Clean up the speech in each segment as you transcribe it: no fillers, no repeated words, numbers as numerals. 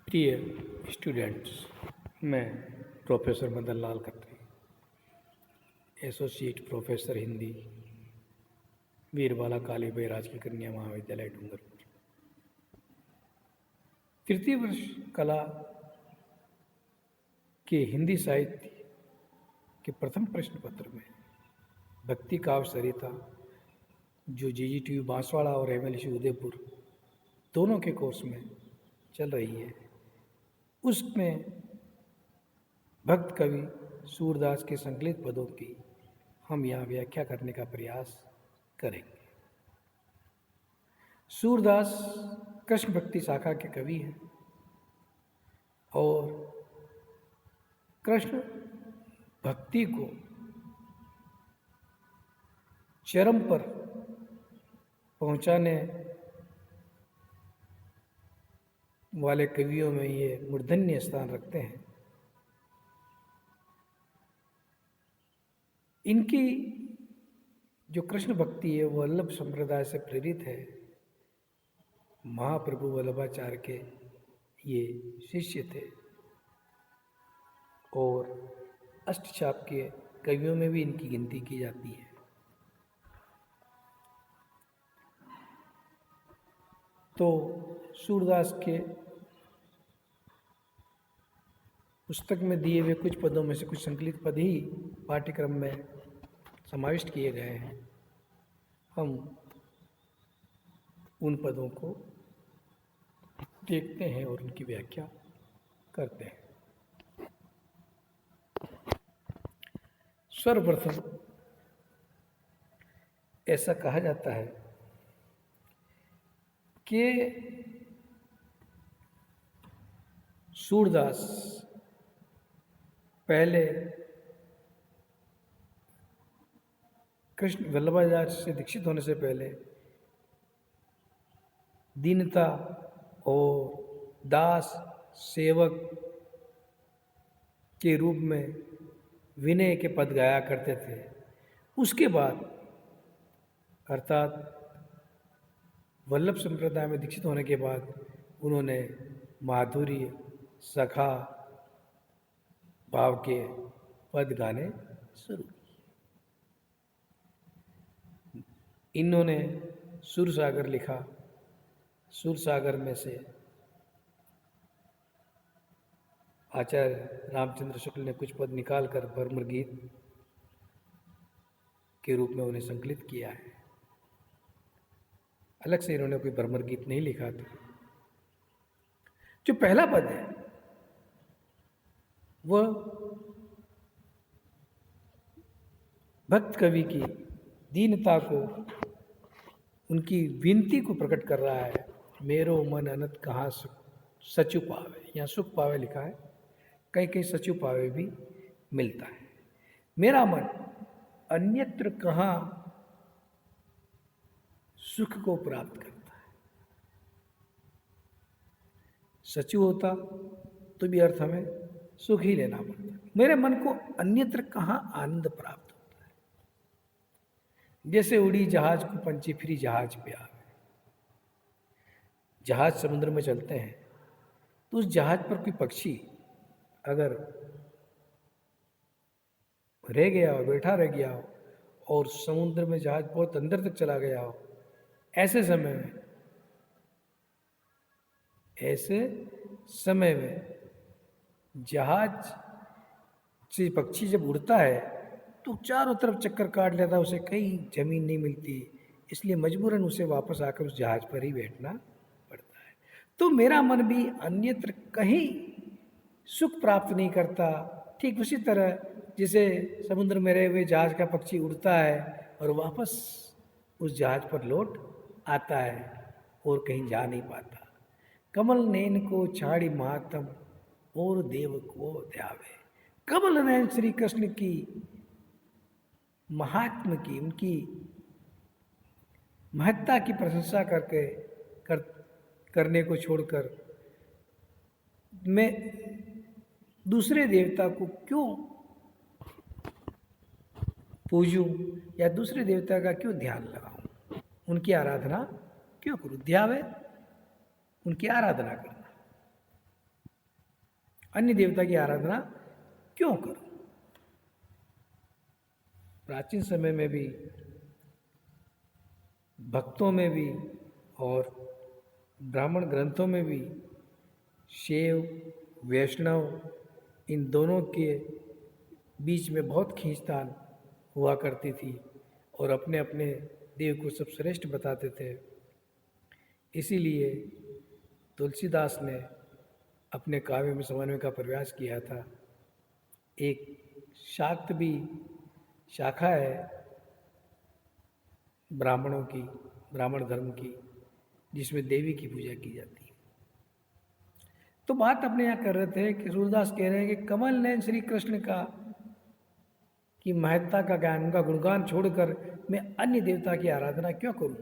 प्रिय स्टूडेंट्स, मैं professor Madan Lal Khatri, associate professor Hindi, वीरबाला Kalibai राजकीय कन्या महाविद्यालय डूंगरपुर। तृतीय वर्ष कला के हिंदी साहित्य के प्रथम प्रश्न पत्र में भक्ति काव्य सरिता, जो जीजीटीयू बांसवाड़ा और एमएलसी उदयपुर दोनों के कोर्स में चल रही है, उसमें भक्त कवि सूरदास के संकलित पदों की हम यहाँ व्याख्या करने का प्रयास करेंगे। सूरदास कृष्ण भक्ति शाखा के कवि हैं और कृष्ण भक्ति को चरम पर पहुंचाने वाले कवियों में ये मूर्धन्य स्थान रखते हैं। इनकी जो कृष्ण भक्ति है वो वल्लभ संप्रदाय से प्रेरित है। महाप्रभु वल्लभाचार्य के ये शिष्य थे और अष्टचाप के कवियों में भी इनकी गिनती की जाती है। तो सूरदास के पुस्तक में दिए हुए कुछ पदों में से कुछ संकलित पद ही पाठ्यक्रम में समाविष्ट किए गए हैं। हम उन पदों को देखते हैं और उनकी व्याख्या करते हैं। सर्वप्रथम ऐसा कहा जाता है कि सूरदास पहले कृष्ण वल्लभाचार्य से दीक्षित होने से पहले दीनता और दास सेवक के रूप में विनय के पद गाया करते थे। उसके बाद अर्थात वल्लभ संप्रदाय में दीक्षित होने के बाद उन्होंने माधुर्य, सखा भाव के पद गाने शुरू किए। इन्होंने सुरसागर लिखा। सुरसागर में से आचार्य रामचंद्र शुक्ल ने कुछ पद निकालकर भ्रमर गीत के रूप में उन्हें संकलित किया है। अलग से इन्होंने कोई भ्रमर गीत नहीं लिखा था। जो पहला पद है वह भक्त कवि की दीनता को, उनकी विनती को प्रकट कर रहा है। मेरो मन अनंत कहाँ सचु पावे, यहाँ सुख पावे लिखा है, कहीं कहीं सचु पावे भी मिलता है। मेरा मन अन्यत्र कहाँ सुख को प्राप्त करता है। सचु होता तो भी अर्थ हमें सुख ही लेना पड़ता। मेरे मन को अन्यत्र कहाँ आनंद प्राप्त होता है। जैसे उड़ी जहाज को पंछी फिरी जहाज पे आवे। जहाज समुद्र में चलते हैं तो उस जहाज पर कोई पक्षी अगर रह गया हो, बैठा रह गया हो और समुद्र में जहाज बहुत अंदर तक चला गया हो, ऐसे समय में जहाज से पक्षी जब उड़ता है तो चारों तरफ चक्कर काट लेता है, उसे कहीं जमीन नहीं मिलती, इसलिए मजबूरन उसे वापस आकर उस जहाज पर ही बैठना पड़ता है। तो मेरा मन भी अन्यत्र कहीं सुख प्राप्त नहीं करता। ठीक उसी तरह जैसे समुद्र में रहे हुए जहाज का पक्षी उड़ता है और वापस उस जहाज पर लौट आता है और कहीं जा नहीं पाता। कमल नैन को छाड़ी महात्म और देव को ध्यावे। कमल नैन श्री कृष्ण की महात्म की, उनकी महत्ता की प्रशंसा करने को छोड़कर मैं दूसरे देवता को क्यों पूजूं या दूसरे देवता का क्यों ध्यान लगाऊं, उनकी आराधना क्यों करूं। ध्यावे उनकी आराधना करना। अन्य देवता की आराधना क्यों करूं? प्राचीन समय में भी, भक्तों में भी और ब्राह्मण ग्रंथों में भी शैव वैष्णव इन दोनों के बीच में बहुत खींचतान हुआ करती थी और अपने अपने देव को सब श्रेष्ठ बताते थे। इसीलिए तुलसीदास ने अपने काव्य में समन्वय का प्रयास किया था। एक शाक्त भी शाखा है ब्राह्मणों की, ब्राह्मण धर्म की, जिसमें देवी की पूजा की जाती है। तो बात अपने यहाँ कर रहे थे कि सूरदास कह रहे हैं कि कमल नयन श्री कृष्ण का की महत्ता का ज्ञान, उनका गुणगान छोड़कर मैं अन्य देवता की आराधना क्यों करूं?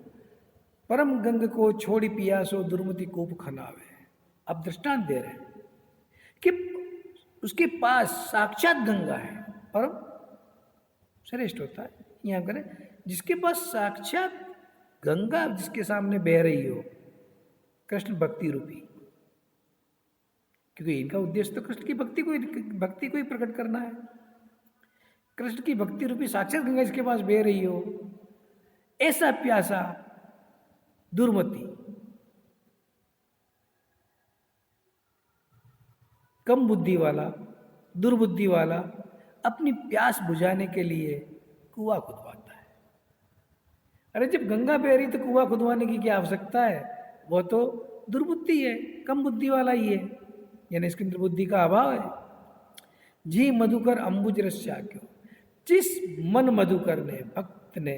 परम गंग को छोड़ी पियासो दुर्मति कूप खनावे। अब दृष्टांत दे रहे हैं कि उसके पास साक्षात गंगा है, परम श्रेष्ठ होता है। यहाँ करें जिसके पास साक्षात गंगा जिसके सामने बह रही हो, कृष्ण भक्ति रूपी, क्योंकि इनका उद्देश्य तो कृष्ण की भक्ति को ही प्रकट करना है। कृष्ण की भक्ति रूपी साक्षात गंगा जिसके पास बह रही हो, ऐसा प्यासा दुर्मति, कम बुद्धि वाला, दुर्बुद्धि वाला अपनी प्यास बुझाने के लिए कुआं खुदवाता है। अरे जब गंगा बह रही तो कुआं खुदवाने की क्या आवश्यकता है? वो तो दुर्बुद्धि है, कम बुद्धि वाला ही है, यानी इसके अंदर बुद्धि का अभाव है। जी मधुकर अंबुज रस्या क्यों, जिस मन मधुकर ने, भक्त ने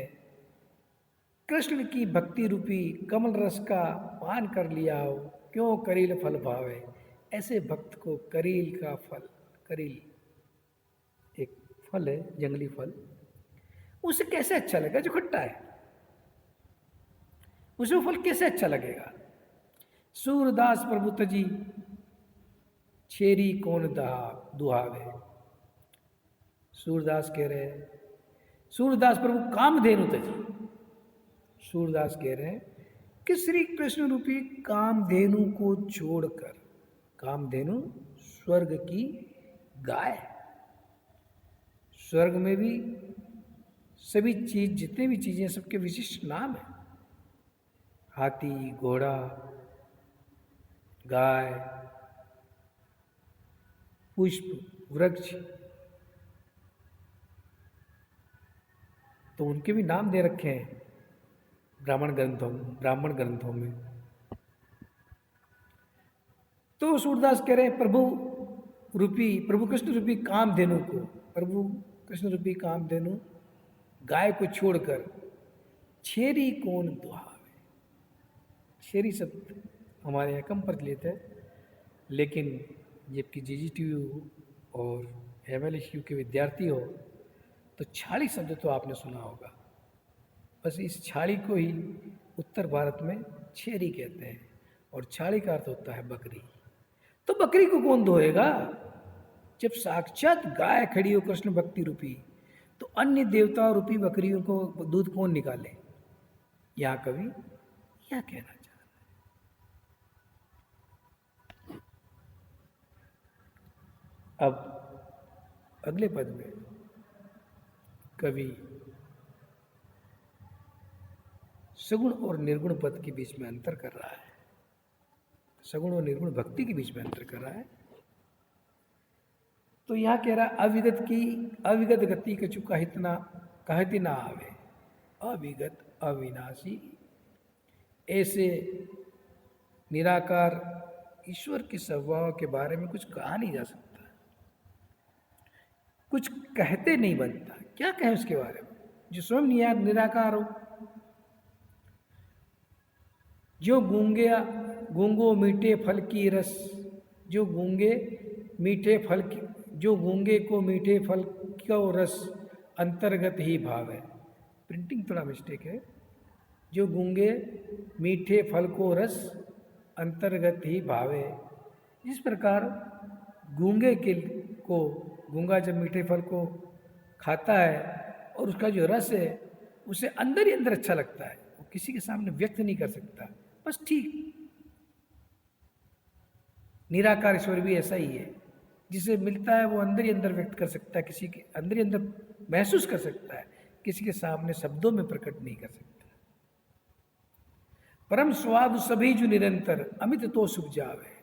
कृष्ण की भक्ति रूपी कमल रस का पान कर लिया हो, क्यों करील फल भावे। ऐसे भक्त को करील का फल, करील एक फल है, जंगली फल, उसे कैसे अच्छा लगेगा जो खट्टा है? उसे वो फल कैसे अच्छा लगेगा? सूरदास प्रभु तजी छेरी कौन दुहावे। सूरदास कह रहे हैं, सूरदास प्रभु कामधेनु तजी, सूरदास कह रहे हैं कि श्री कृष्ण रूपी कामधेनु को छोड़कर, कामधेनु स्वर्ग की गाय, स्वर्ग में भी सभी चीज, जितने भी चीजें, सबके विशिष्ट नाम है। हाथी, घोड़ा, गाय, पुष्प, वृक्ष, तो उनके भी नाम दे रखे हैं ब्राह्मण ग्रंथों में। तो सूरदास कह रहे हैं प्रभु कृष्ण रूपी कामधेनु को, प्रभु कृष्ण रूपी कामधेनु गाय को छोड़कर छेरी कौन दुहावे। छेरी शब्द हमारे यहाँ कम प्रचलित है, लेकिन जबकि जीजीटीयू और एमएलएसयू के विद्यार्थी हो तो छाड़ी शब्द तो आपने सुना होगा। बस इस छाड़ी को ही उत्तर भारत में छेरी कहते हैं, और छाड़ी का अर्थ होता है बकरी। तो बकरी को कौन धोएगा? जब साक्षात गाय खड़ी हो कृष्ण भक्ति रूपी, तो अन्य देवता रूपी बकरियों को दूध कौन निकाले? यहाँ कवि क्या कहना चाह रहा है। अब अगले पद में कवि सगुण और निर्गुण पद के बीच में अंतर कर रहा है, सगुण और निर्गुण भक्ति के बीच में अंतर कर रहा है। तो यहाँ कह रहा अविगत गति कछु कहती ना आवे, अविगत अविनाशी, ऐसे निराकार ईश्वर के स्वभाव के बारे में कुछ कहा नहीं जा सकता, कुछ कहते नहीं बनता। क्या कहें उसके बारे में जो स्वयं निराकार हो? जो गूंगो मीठे फल की रस, जो गूंगे को मीठे फल का रस अंतर्गत ही भाव है। प्रिंटिंग थोड़ा मिस्टेक है। जो गूंगे मीठे फल को रस अंतर्गत ही भावे। इस प्रकार गूंगा जब मीठे फल को खाता है और उसका जो रस है उसे अंदर ही अंदर अच्छा लगता है, वो किसी के सामने व्यक्त नहीं कर सकता, बस ठीक। निराकार ईश्वर भी ऐसा ही है। जिसे मिलता है वो अंदर ही अंदर व्यक्त कर सकता है, किसी के अंदर ही अंदर महसूस कर सकता है, किसी के सामने शब्दों में प्रकट नहीं कर सकता। परम स्वाद सभी जो निरंतर अमित तो सुख जावे।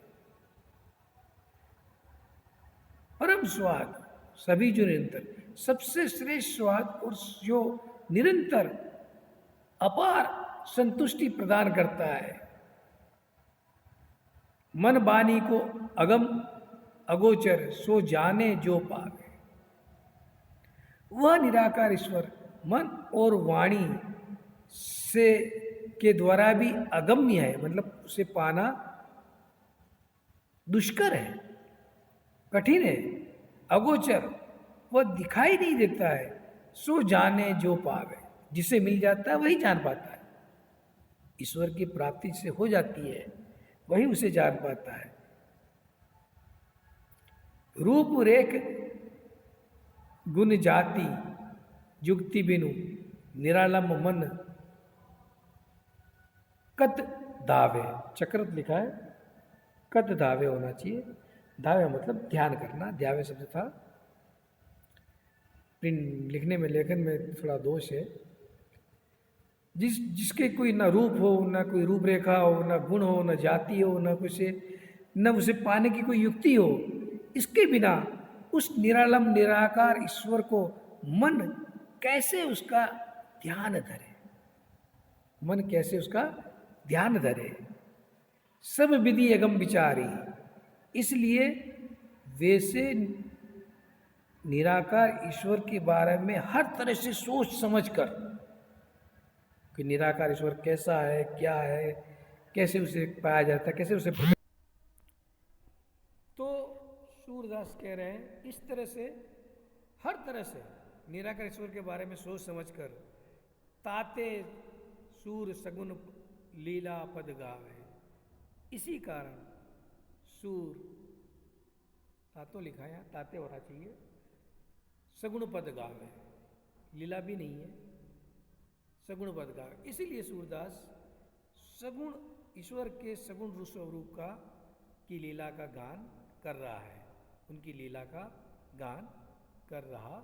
परम स्वाद सभी जो निरंतर, सबसे श्रेष्ठ स्वाद और जो निरंतर अपार संतुष्टि प्रदान करता है। मन बानी को अगम अगोचर सो जाने जो पावे। वह निराकार ईश्वर मन और वाणी से के द्वारा भी अगम्य है, मतलब उसे पाना दुष्कर है, कठिन है, अगोचर, वह दिखाई नहीं देता है। सो जाने जो पावे, जिसे मिल जाता है वही जान पाता है। ईश्वर की प्राप्ति से हो जाती है, वही उसे जान पाता है। रूप रेख गुण जाति जुक्ति बिनु निरालम मन कत दावे। चक्रत लिखा है, कत दावे होना चाहिए। दावे मतलब ध्यान करना, ध्यावे शब्द था, लिखने में लेखन में थोड़ा दोष है। जिसके कोई ना रूप हो, ना कोई रूपरेखा हो, ना गुण हो, ना जाति हो, ना कुछ, न उसे पाने की कोई युक्ति हो, इसके बिना उस निरालम निराकार ईश्वर को मन कैसे उसका ध्यान धरे, मन कैसे उसका ध्यान धरे। सब विधि अगम विचारी, इसलिए वैसे निराकार ईश्वर के बारे में हर तरह से सोच समझ कर कि निराकार ईश्वर कैसा है, क्या है, कैसे उसे पाया जाता है, कैसे उसे तो सूरदास कह रहे हैं इस तरह से हर तरह से निराकार ईश्वर के बारे में सोच समझकर ताते सूर सगुन लीला पद गावे। इसी कारण सूर, तातो लिखा है, ताते होना चाहिए, सगुण पद गावे, लीला भी नहीं है, सगुण पद गावे। इसीलिए सूरदास सगुण ईश्वर के सगुण स्वरूप का की लीला का गान कर रहा है, उनकी लीला का गान कर रहा